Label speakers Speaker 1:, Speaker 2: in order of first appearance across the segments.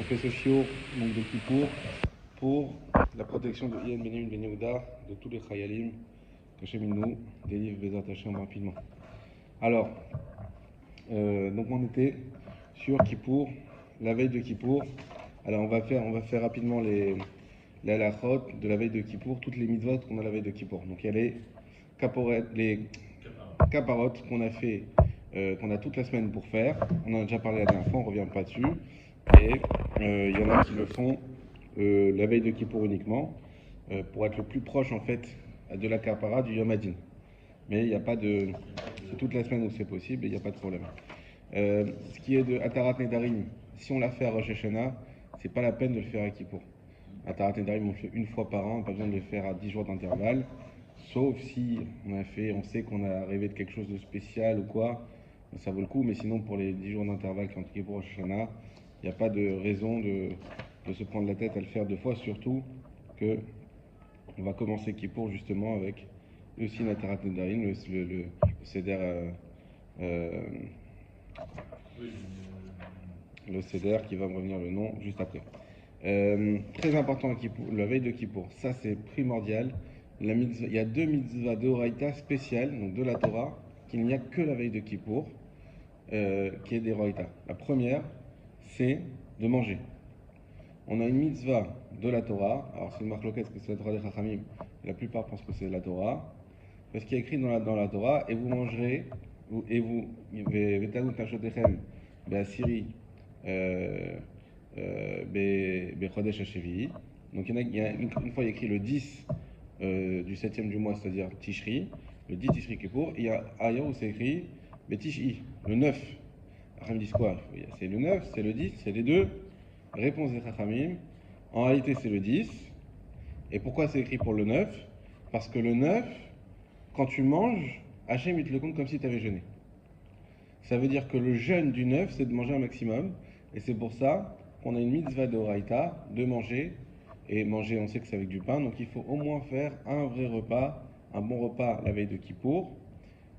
Speaker 1: On fait ce shiur donc de Kippour pour la protection de Yen Benim Ben Yehuda, de tous les Chayalim, qu'Hachem nous délivre Bezat Hashem rapidement. Alors, donc on était sur Kippour, la veille de Kippour. Alors on va faire rapidement les halachot de la veille de Kippour, toutes les mitzvot qu'on a la veille de Kippour. Donc il y a les caparotes qu'on a fait, qu'on a toute la semaine pour faire. On en a déjà parlé la dernière fois, on ne revient pas dessus. Et il y en a qui le font la veille de Kippour uniquement, pour être le plus proche en fait de la kapara du Yom Hadin. Mais il n'y a pas de... C'est toute la semaine où c'est possible et il n'y a pas de problème. Ce qui est de Atarat Nedarim, si on l'a fait à Rosh Hashanah, c'est pas la peine de le faire à Kippour. Atarat Nedarim, on le fait une fois par an, pas besoin de le faire à 10 jours d'intervalle. Sauf si on sait qu'on a rêvé de quelque chose de spécial ou quoi, ça vaut le coup. Mais sinon, pour les 10 jours d'intervalle qui ont Kippour Rosh Hashanah, il n'y a pas de raison de se prendre la tête à le faire deux fois, surtout que on va commencer Kippour justement avec aussi Atarat Nedarim, le Seder. Le Seder qui va me revenir le nom juste après. Très important à Kippour, la veille de Kippour, ça c'est primordial. Il y a deux mitzvahs d'Oraïta spéciales, donc de la Torah, qu'il n'y a que la veille de Kippour, qui est des Oraïta. La première, c'est de manger. On a une mitzvah de la Torah, alors c'est une marque locale, parce que c'est la Torah des Chachamim, la plupart pensent que c'est la Torah, parce qu'il y a écrit dans la Torah, et vous mangerez, et vous, Vetanut Nashotechem, Be'asiri, Bechodesh Hashevi. Donc il y a une fois il y a écrit le 10 du 7e du mois, c'est-à-dire Tishri, le 10 Tishri Kippour, et il y a ailleurs où c'est écrit Betishi, le 9. Chachamim disent quoi? C'est le 9, c'est le 10, c'est les deux. Réponse des Chachamim, en réalité c'est le 10. Et pourquoi c'est écrit pour le 9? Parce que le 9, quand tu manges, Hachem il te le compte comme si tu avais jeûné. Ça veut dire que le jeûne du 9, c'est de manger un maximum. Et c'est pour ça qu'on a une mitzvah d'Oraïta, de manger. Et manger, on sait que c'est avec du pain. Donc il faut au moins faire un vrai repas, un bon repas la veille de Kippour.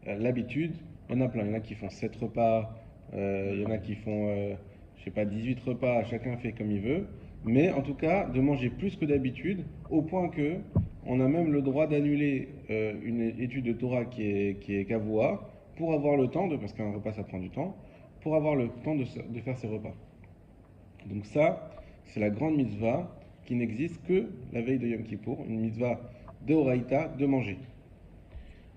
Speaker 1: L'habitude, il y en a plein. Il y en a qui font 7 repas, il y en a qui font, je sais pas, 18 repas. Chacun fait comme il veut. Mais en tout cas, de manger plus que d'habitude, au point que on a même le droit d'annuler une étude de Torah qui est Kavua, pour avoir le temps parce qu'un repas ça prend du temps, pour avoir le temps de faire ses repas. Donc ça, c'est la grande mitzvah qui n'existe que la veille de Yom Kippour, une mitzvah d'Oraïta, de manger.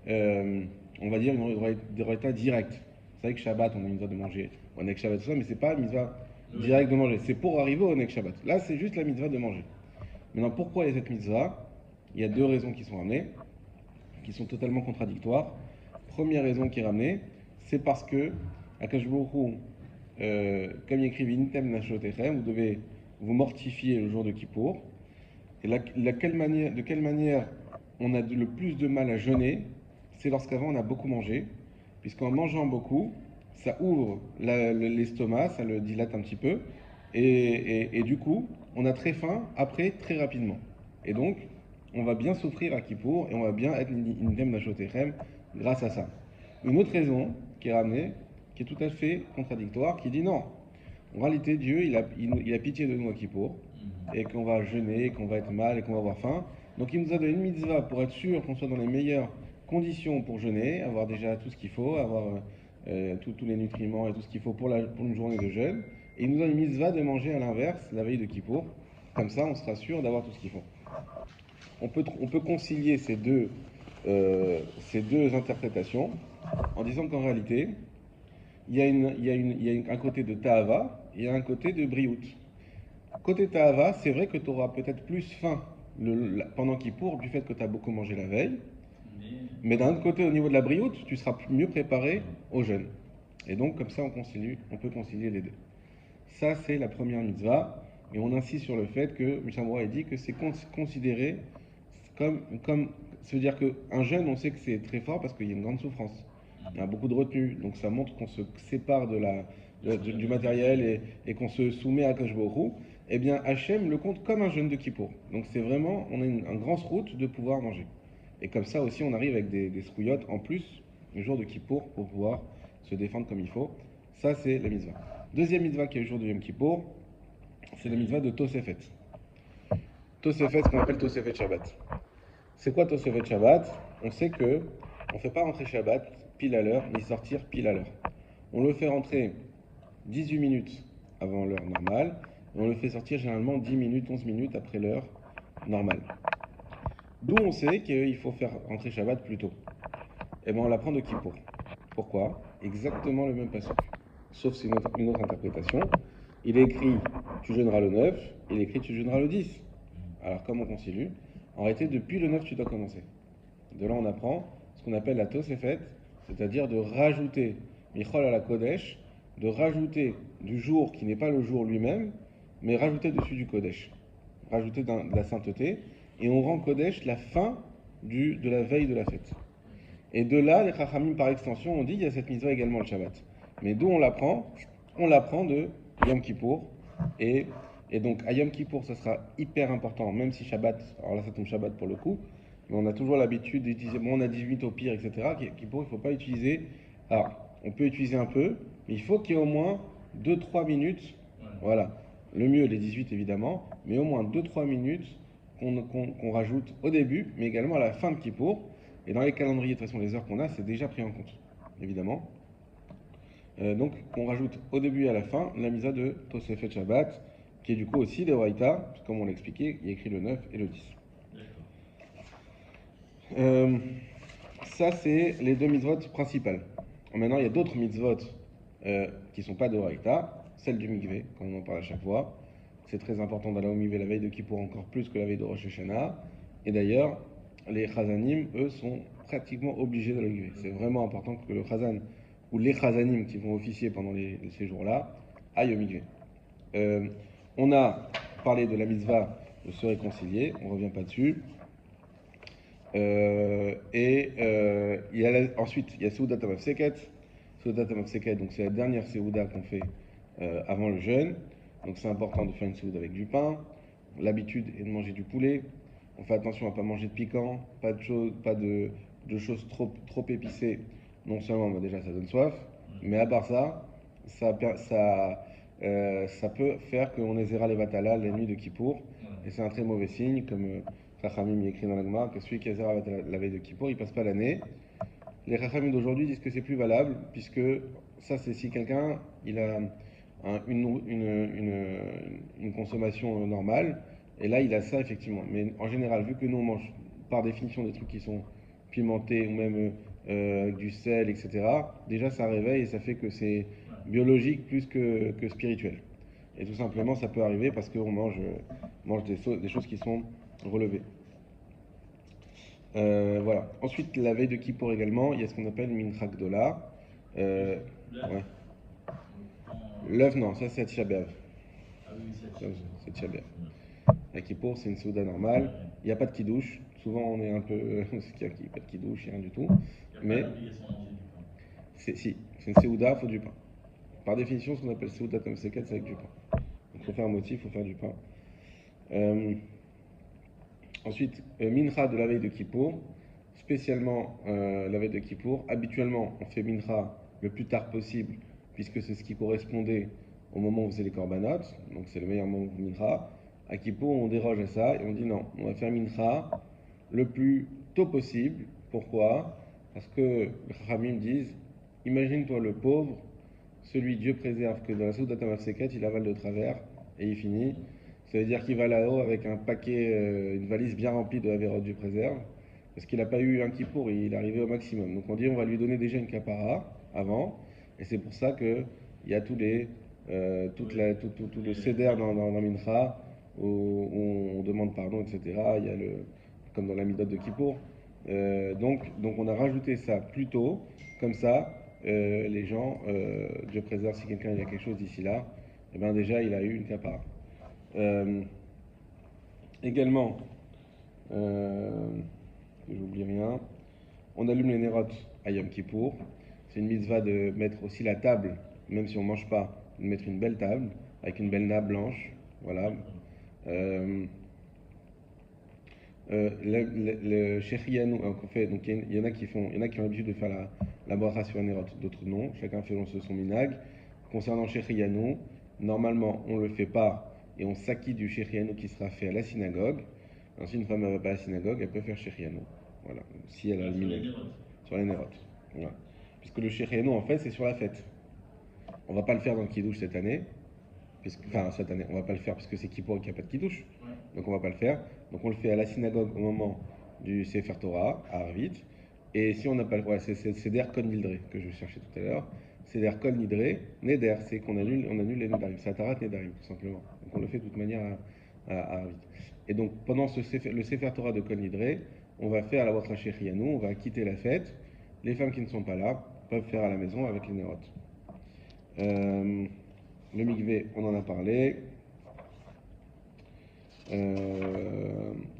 Speaker 1: On va dire une d'Oraïta directe. C'est vrai que Shabbat, on a une mitzvah de manger, on a que Shabbat tout ça, mais c'est pas une mitzvah directe de manger, c'est pour arriver au Nek Shabbat. Là, c'est juste la mitzvah de manger. Maintenant, pourquoi il y a cette mitzvah? Il y a deux raisons qui sont ramenées, qui sont totalement contradictoires. Première raison qui est ramenée, c'est parce que Akash Baruch Hu, comme il écrit Vintem Nashotechem, vous devez vous mortifier le jour de Kippour. Et de quelle manière on a le plus de mal à jeûner? C'est lorsqu'avant on a beaucoup mangé, puisqu'en mangeant beaucoup, ça ouvre l'estomac, ça le dilate un petit peu, et du coup, on a très faim après très rapidement. Et donc, on va bien souffrir à Kippour et on va bien être Indem Nashotechem grâce à ça. Une autre raison qui est ramenée, qui est tout à fait contradictoire, qui dit non. En réalité, Dieu, il a pitié de nous à Kippour, et qu'on va jeûner, qu'on va être mal et qu'on va avoir faim. Donc il nous a donné une mitzvah pour être sûr qu'on soit dans les meilleures conditions pour jeûner, avoir déjà tout ce qu'il faut, avoir tous les nutriments et tout ce qu'il faut pour une journée de jeûne. Et il nous donne une mitzvah de manger à l'inverse la veille de Kippour. Comme ça, on sera sûr d'avoir tout ce qu'il faut. On peut concilier ces deux interprétations en disant qu'en réalité, il y a un côté de Ta'ava et il y a un côté de Briout. Côté Ta'ava, c'est vrai que tu auras peut-être plus faim pendant Kippour du fait que tu as beaucoup mangé la veille. Mais d'un autre côté, au niveau de la brioute, tu seras mieux préparé au jeûne. Et donc, comme ça, on peut concilier les deux. Ça, c'est la première mitzvah. Et on insiste sur le fait que, Mishamura a dit que c'est considéré comme. Ça veut dire qu'un jeûne, on sait que c'est très fort parce qu'il y a une grande souffrance. Il y a beaucoup de retenue. Donc, ça montre qu'on se sépare du matériel et qu'on se soumet à Kadosh Baruch Hu. Eh bien, Hachem le compte comme un jeûne de Kippour. Donc, c'est vraiment, on a un grand route de pouvoir manger. Et comme ça aussi, on arrive avec des scouillottes en plus le jour de Kippour pour pouvoir se défendre comme il faut. Ça, c'est la mitzvah. Deuxième mitzvah qui est le jour de Yom Kippour, c'est la mitzvah de Tosefet. Tosefet, ce qu'on appelle Tosefet Shabbat. C'est quoi Tosefet Shabbat? On sait que on ne fait pas rentrer Shabbat pile à l'heure, ni sortir pile à l'heure. On le fait rentrer 18 minutes avant l'heure normale, et on le fait sortir généralement 10 minutes, 11 minutes après l'heure normale. D'où on sait qu'il faut faire rentrer Shabbat plus tôt. Et bien on l'apprend de Kippour. Pourquoi? Exactement le même passage. Sauf c'est une autre interprétation. Il est écrit tu jeûneras le 9, il est écrit tu jeûneras le 10. Alors comment on continue? En réalité, depuis le 9, tu dois commencer. De là, on apprend ce qu'on appelle la Tosefet, c'est-à-dire de rajouter Michol à la Kodesh, de rajouter du jour qui n'est pas le jour lui-même, mais rajouter dessus du Kodesh, rajouter de la sainteté, et on rend Kodesh la fin de la veille de la fête. Et de là, les Chachamim par extension ont dit il y a cette mitzvah également le Shabbat. Mais d'où on l'apprend? On l'apprend de Yom Kippour. Et donc à Yom Kippour, ça sera hyper important, même si Shabbat, alors là ça tombe Shabbat pour le coup, mais on a toujours l'habitude d'utiliser, bon on a 18 au pire, etc. Kippour, il ne faut pas utiliser, alors on peut utiliser un peu, mais il faut qu'il y ait au moins 2-3 minutes, voilà. Le mieux les 18 évidemment, mais au moins 2-3 minutes qu'on rajoute au début, mais également à la fin de Kippour. Et dans les calendriers, de toute façon, les heures qu'on a, c'est déjà pris en compte, évidemment. Donc, on rajoute au début et à la fin la misa de Tosefet Shabbat, qui est du coup aussi des Oraïta, comme on l'a expliqué, il y a écrit le 9 et le 10. Ça, c'est les deux mitzvot principales. Maintenant, il y a d'autres mitzvot qui ne sont pas de Oraïta, celle du mikvé, comme on en parle à chaque fois. C'est très important d'aller au mikvé la veille de Kippour encore plus que la veille de Rosh Hashanah. Et d'ailleurs, les chazanim, eux, sont pratiquement obligés d'aller au mikvé. C'est vraiment important que le chazan ou les chazanim qui vont officier pendant ces jours-là aillent au mikvé. On a parlé de la mitzvah de se réconcilier, on ne revient pas dessus. Ensuite, il y a Seudat HaMafseket. Seudat HaMafseket, donc c'est la dernière Seuda qu'on fait avant le jeûne. Donc c'est important de faire une Seuda avec du pain. L'habitude est de manger du poulet. On fait attention à ne pas manger de piquant, pas de choses trop épicées. Non seulement, bah déjà, ça donne soif, mais à part ça, ça peut faire qu'on ezera les vatala la nuit de Kippour. Et c'est un très mauvais signe, comme Chachamim y écrit dans la Gemara, que celui qui ezera la veille de Kippour, il passe pas l'année. Les Chachamim d'aujourd'hui disent que c'est plus valable, puisque ça, c'est si quelqu'un il a une consommation normale, et là, il a ça effectivement. Mais en général, vu que nous, on mange par définition des trucs qui sont pimentés, ou même avec du sel, etc., déjà, ça réveille et ça fait que c'est biologique plus que spirituel. Et tout simplement, ça peut arriver parce qu'on mange des choses qui sont relevées. Voilà. Ensuite, la veille de Kippour également, il y a ce qu'on appelle Mincha Gdola. Ouais. L'œuf, non, ça c'est Tisha B'Av. C'est Tisha B'Av. La Kippour, c'est une Souda normale. Il n'y a pas de kidouche. Souvent, on est un peu. C'est qu'il n'y a pas de kidouche, il n'y a rien du tout. Mais. C'est une Souda, il faut du pain. Par définition, ce qu'on appelle Souda comme c'est avec du pain. Donc, il faut faire un motif, il faut faire du pain. Ensuite, Mincha de la veille de Kippour, spécialement la veille de Kippour. Habituellement, on fait Mincha le plus tard possible, puisque c'est ce qui correspondait au moment où on faisait les corbanotes, donc c'est le meilleur moment pour Mincha. À Kippour, on déroge à ça et on dit non, on va faire Mincha le plus tôt possible. Pourquoi? Parce que les Chachamim disent imagine-toi le pauvre, celui Dieu préserve que dans la Soudat HaMafseket, il avale de travers et il finit. Ça veut dire qu'il va là-haut avec un paquet, une valise bien remplie de Averot Dieu préserve, parce qu'il n'a pas eu un Kippour, il est arrivé au maximum. Donc on dit on va lui donner déjà une capara avant, et c'est pour ça qu'il y a tout le seder dans Mincha, où on demande pardon, etc. Il y a comme dans la Midot de Kippour. Donc on a rajouté ça plus tôt, comme ça, les gens, Dieu préserve si quelqu'un il a quelque chose d'ici là, et bien déjà il a eu une capara. Également, j'oublie rien, on allume les nérotes à Yom Kippour. C'est une mitzvah de mettre aussi la table, même si on ne mange pas, de mettre une belle table avec une belle nappe blanche. Voilà. Le Shechianu qu'on fait, donc il y en a qui ont l'habitude de faire la bracha sur un nérot, d'autres non. Chacun fait son minag. Concernant Shechianu, normalement on ne le fait pas et on s'acquitte du Shechianu qui sera fait à la synagogue. Alors, si une femme ne va pas à la synagogue, elle peut faire Shechianu. Voilà, si elle a le minimum. Sur les nérotes. Voilà. Puisque le Shechianu, en fait, c'est sur la fête. On va pas le faire dans le Kiddush cette année. Enfin, cette année, on va pas le faire parce que c'est Kippour et qu'il n'y a pas de Kiddush. Donc on va pas le faire. Donc on le fait à la synagogue au moment du Sefer Torah, à Arvit. Et si on n'a pas le. Ouais, c'est Der Kol Nidre que je cherchais tout à l'heure. C'est Der Kol Nidre. Neder, c'est qu'on annule, on annule les Nedarim. C'est Atarat Nedarim, tout simplement. Donc on le fait de toute manière à Arvit. Et donc pendant le Sefer Torah de Kol Nidre, on va faire la Wacha Shechianu, on va quitter la fête. Les femmes qui ne sont pas là peuvent faire à la maison avec les nérotes. Le mikvé, on en a parlé. Il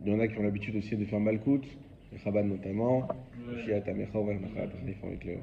Speaker 1: y en a qui ont l'habitude aussi de faire Malkout, les Chabad notamment, Shiat Amecha, ils font avec le